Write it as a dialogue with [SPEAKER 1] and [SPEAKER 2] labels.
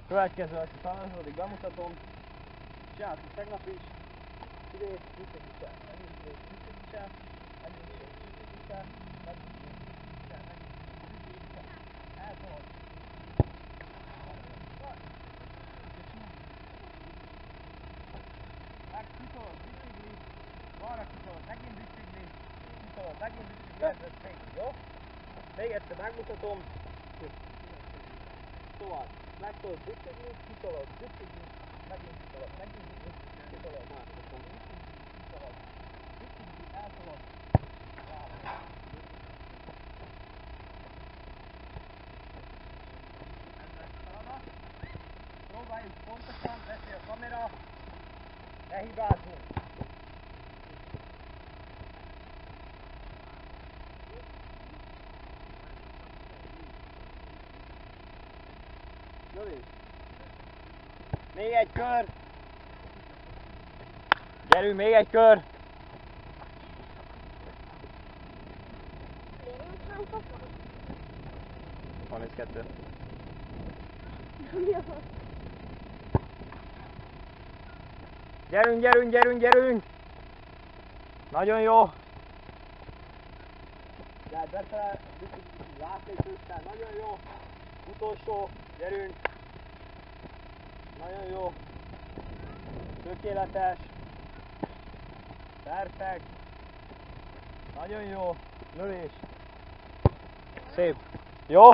[SPEAKER 1] Következő, aki találkozódik, bemutatom. Csináltuk tegnap is. Idén, visszakicsel, megint idén, visszakicsel, megint idén, visszakicsel, megint idén, visszakicsel, megint idén, visszakicsel. Eltolod. Kitolod, bicikli, balra kitolod, megint bicikli, kitolod, megint bicikli, ez még, jó? Még egyszer megmutatom. Szóval, megtolod bicikli, kitolod, bicikli, megint kitolod, megint bicikli, kitolod, bicikli, kitolod, bicikli, eltolod. Ez lesz a feladat. Próbáljuk pontosan, veszi a kamera, ne hibázzunk. Lövés. Még egy kör. Gyerünk, még egy kör.
[SPEAKER 2] Hány fok van?
[SPEAKER 1] 32.
[SPEAKER 2] Mi a fasz?
[SPEAKER 1] Gyerünk, gyerünk, gyerünk, gyerünk! Nagyon jó! Gyert befele, látlépőkkel, nagyon jó! Utolsó, gyerünk! Nagyon jó! Tökéletes! Perfekt! Nagyon jó! Lövés! Szép! Jó?